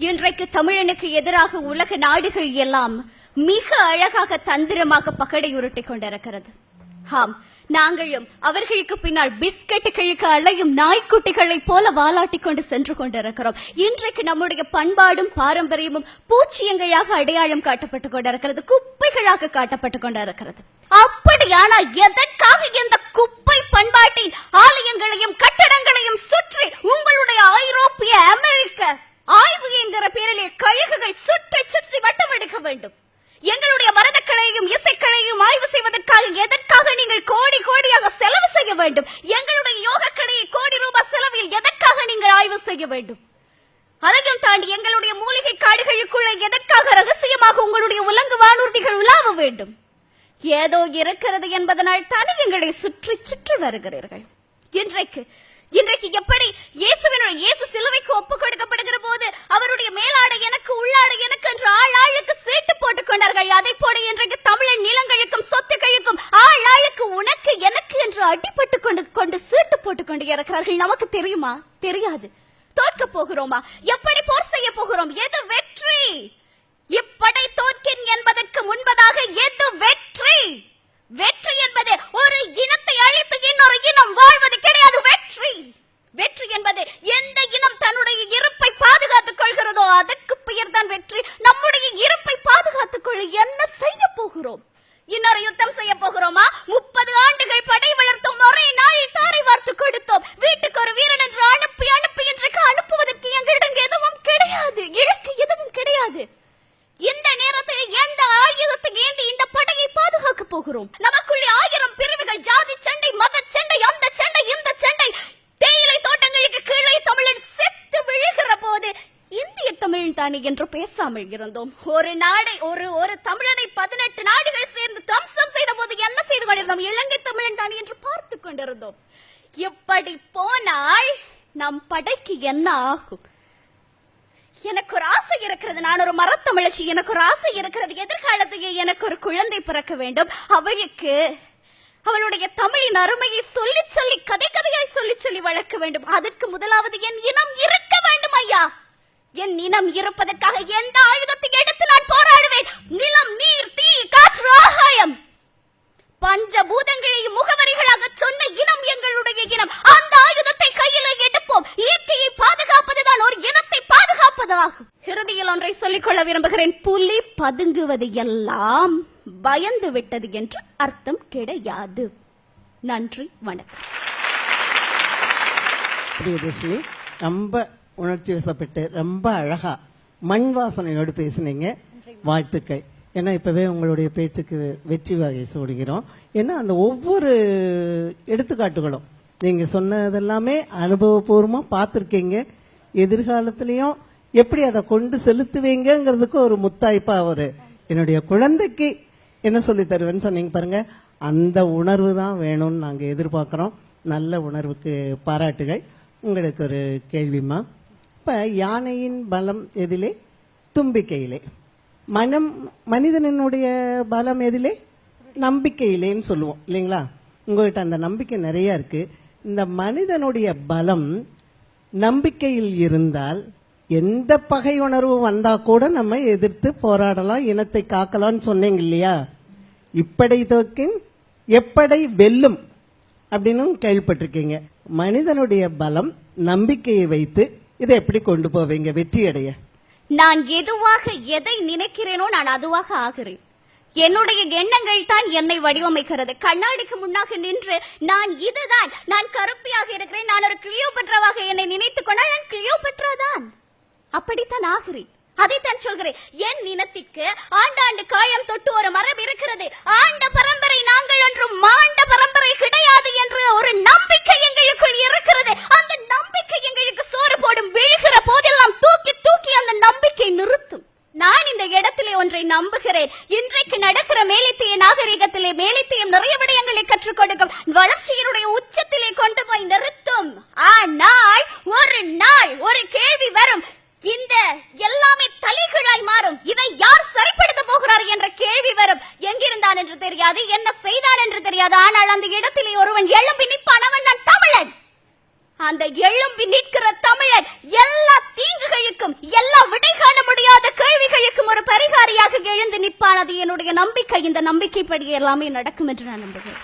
இன்றைக்கு தமிழனுக்கு எதிராக உலக நாடுகள் எல்லாம் மிக அழகாக தந்திரமாக பகடை உருட்டிக் கொண்டிருக்கிறது. ஆம், நாங்களும் அவர்களுக்கு பின்னால் பிஸ்கட்டுகளுக்கு அலையும் நாய்க்குட்டிகளை போல வாலாட்டி கொண்டு சென்று கொண்டிருக்கிறோம். இன்றைக்கு நம்முடைய பண்பாடும் பாரம்பரியமும் பூச்சியங்களாக அடையாளம் காட்டப்பட்டுக் கொண்டிருக்கிறது, குப்பைகளாக காட்டப்பட்டுக் கொண்டிருக்கிறது. அப்படியானால் எதற்காக இந்த குப்பை பண்பாட்டின் ஆலயங்களையும் கட்டடங்களையும் சுற்றி உங்களுடைய ஐரோப்பிய அமெரிக்க ஆய்வு என்கிற பேரிலே கழுகுகள் சுற்றி சுற்றி வட்டம் எடுக்க வேண்டும்? எங்களுடைய மரதக்கலையும் இசைக்கலையும் ஆய்வு செய்வதற்காக எதற்காக நீங்கள் கோடி கோடியாக செலவு செய்ய வேண்டும்? எங்களுடைய யோகக்கலையை கோடி ரூபாய் செலவில் எதற்காக நீங்கள் ஆய்வு செய்ய வேண்டும்? அதையும் தாண்டி எங்களுடைய மூலிகை காடுகளுக்குள்ள எதற்காக ரகசியமாக உங்களுடைய உலங்கு வானூர்திகள் உலாவ வேண்டும்? ஏதோ இருக்கிறது என்பதனால் தானே எங்களை சுற்றி சுற்றி வருகிறீர்கள். இன்றைக்கு எப்படி இயேசு சிலுவைக்கு ஒப்பு கொடுக்கப்படுகிற போது அவருடைய மேலாடை எனக்கு உள்ளாடை எனக்கு என்று ஆளுக்கு சீட்டு போட்டுக் கொண்டார்கள். அதை போல இன்றைக்கு தமிழன் நிலங்களுக்கும் சொத்துக்களுக்கும் ஆளுக்கு உனக்கு எனக்கு என்று அடிபட்டு கொண்டு சீட்டு போட்டுக் கொண்டு இருக்கிறார்கள். நமக்கு தெரியுமா? தெரியாது. தோற்க போகிறோமா? எப்படி போர் செய்ய போகிறோம்? எது வெற்றி? இப்படை தோற்கின் என்பதற்கு முன்பதாக எது வெற்றி? வெற்றி என்பது ஒரு இனத்தை அழித்து இன்னொரு இனம் வாழ்வது கிடையாது. வெற்றி என்பது எந்த இனம் தன்னுடைய இருப்பை பாதுகாத்துக் கொள்கிறதோ அதற்கு பெயர் தான் வெற்றி. நம்முடைய இருப்பை பாதுகாத்துக் கொள்ள என்ன செய்ய போகிறோம்? இன்னொரு யுத்தம் செய்ய போகிறோமா? 30 ஆண்டுகள் படை வளர்த்தோம், ஒரே நாளில் தாரை வார்த்து கொடுத்தோம், வீட்டுக்கு ஒரு வீரன் என்று அனுப்பி இன்றைக்கு அனுப்புவதற்கு எங்களிடம் எதுவும் கிடையாது, இலக்கு எதுவும் கிடையாது. இந்த நேரத்தில் எந்த ஆயுதத்தை ஏந்தி இந்த படையை பாதுகாக்க போகிறோம்? நமக்குள்ளே 1000 பிரிவுகள், ஜாதி சண்டை, மத சண்டை, அந்த சண்டை இந்த சண்டை. தேயிலை தோட்டங்களுக்கு கீழே தமிழன் செத்து விழுகிற போது இந்திய தமிழன் தானே என்று பேசாமல் இருந்தோம். ஒரு தமிழனை 18 நாடுகள் சேர்ந்து தம்சம் செய்த போது என்ன செய்து கொண்டிருந்தோம்? இலங்கை தமிழன் தானே என்று பார்த்துக் கொண்டிருந்தோம். இப்படி போனால் நம் படைக்கு என்ன ஆகும்? எனக்கு ஒரு ஆசை இருக்கிறது, நான் ஒரு மரத்தமிழச்சி, எனக்கு ஒரு ஆசை இருக்கிறது, எதிர்காலத்திலே எனக்கு ஒரு குழந்தை பிறக்க வேண்டும். அவளுக்கு அவளுடைய தமிழின் அருமையை சொல்லி சொல்லி கதையாய் சொல்லி வளர்க்க வேண்டும். அதற்கு முதலாவது என் இனம் இருக்க வேண்டும் ஐயா. என் இனம் இருப்பதற்காக எந்த ஆயுதத்தை எடுத்து நான் போராடுவேன்? நிலம், நீர், தீ, காற்று, ஆகாயம், பஞ்சபூதங்களையும் முகவரிகளாக சொன்ன இனம் எங்களுடைய இனம். அந்த ஆயுதத்தை கையில் எடுப்போம். இயற்கையை பாதுகாப்பதுதான் ஒரு இனத்தை பாதுகாப்பதாகும். இறுதியில் ஒன்றை சொல்லிக்கொள்ள விரும்புகிறேன். புலி பதுங்குவது எல்லாம் பயந்து விட்டது என்று அர்த்தம் கிடையாது. நன்றி, வணக்கம். பிரியதர்ஷினி, ரொம்ப உணர்ச்சி வசப்பட்டு ரொம்ப அழகா மண் வாசனையோடு பேசினீங்க. வாழ்த்துக்கள். ஏன்னா இப்பவே உங்களுடைய பேச்சுக்கு வெற்றி வகை சூடுகிறோம். ஏன்னா அந்த ஒவ்வொரு எடுத்துக்காட்டுகளும் நீங்க சொன்னதெல்லாமே அனுபவபூர்வமா பார்த்துருக்கீங்க. எதிர்காலத்திலையும் எப்படி அதை கொண்டு செலுத்துவீங்கிறதுக்கு ஒரு முத்தாய்ப்பா என்னுடைய குழந்தைக்கு என்ன சொல்லி தருவேன்னு சொன்னீங்க பாருங்க. அந்த உணர்வு தான் வேணும்னு நாங்கள் எதிர்பார்க்குறோம். நல்ல உணர்வுக்கு பாராட்டுகள். உங்களுக்கு ஒரு கேள்விமா. இப்போ யானையின் பலம் எதிலே? தும்பிக்கையிலே. மனிதனுடைய பலம் எதிலே? நம்பிக்கையிலேன்னு சொல்லுவோம் இல்லைங்களா? உங்கள்கிட்ட அந்த நம்பிக்கை நிறைய இருக்கு. இந்த மனிதனுடைய பலம் நம்பிக்கையில் இருந்தால் எந்த பகை உணர்வு வந்தா கூட நம்ம எதிர்த்து போராடலாம், இனத்தை காக்கலாம்னு சொன்னீங்க இல்லையா? இப்படை தோற்கின் எப்படை வெல்லும் அப்படின்னு கேள்விப்பட்டிருக்கீங்க. மனிதனுடைய பலம் நம்பிக்கையை வைத்து இதை எப்படி கொண்டு போவீங்க வெற்றி அடைய? நான் எதுவாக எதை நினைக்கிறேனோ நான் அதுவாக ஆகிறேன். என்னுடைய எண்ணங்கள் தான் என்னை வடிவமைக்கிறது. கண்ணாடிக்கு முன்னாக நின்று நான் இதுதான், நான் கருப்பியாக இருக்கிறேன், நான் ஒரு கிளியோபட்ராவாக என்னை நினைத்துக் கொண்டால் நான் கிளியோபட்ராதான். அப்படித்தான் ஆகிறேன். அதைத்தான் சொல்கிறேன். என் இனத்திற்கு ஆண்டாண்டு காலம் தொட்டு ஒரு மரபு இருக்கிறது. ஆண்ட பரம்பரை நாங்கள் ஒன்றும் மாண்ட பரம்பரை கிடையாது என்ற ஒரு நம்பிக்கை எங்களுக்குள் இருக்கிறது. அந்த நம்பிக்கை எங்களுக்கு சோறு போடும். விழுகிற போதெல்லாம் தூக்கி தூக்கி அந்த நம்பிக்கை நிறுத்தும். நான் இந்த இடத்திலே ஒன்றை நம்புகிறேன். இன்றைக்கு நடக்கிற மேலித்திய நாகரிகத்திலே மேலித்தியம் நிறைய விடயங்களை கற்றுக் கொடுக்கும், வளர்ச்சியினுடைய உச்சத்திலே கொண்டு போய் நிறுத்தும். ஆனால் ஒரு நாள் ஒரு கேள்வி வரும். இந்த எல்லாமே தலைகீழாய் மாறும். இதை யார் சரிப்படுத்த போகிறார் என்ற கேள்வி வரும். எங்கிருந்தான் என்று தெரியாது, என்ன செய்தான் என்று தெரியாது. ஆனால் அந்த இடத்திலே ஒருவன் எழும்பி நிற்பான். அவன் நான் தமிழன். அந்த எழும்பி நிற்கிற தமிழர் எல்லா தீங்குகளுக்கும், எல்லா விடை காண முடியாத கேள்விகளுக்கும் ஒரு பரிகாரியாக எழுந்து நிற்பான். அது என்னுடைய நம்பிக்கை. இந்த நம்பிக்கைப்படி எல்லாமே நடக்கும் என்று நான் நம்புகிறேன்.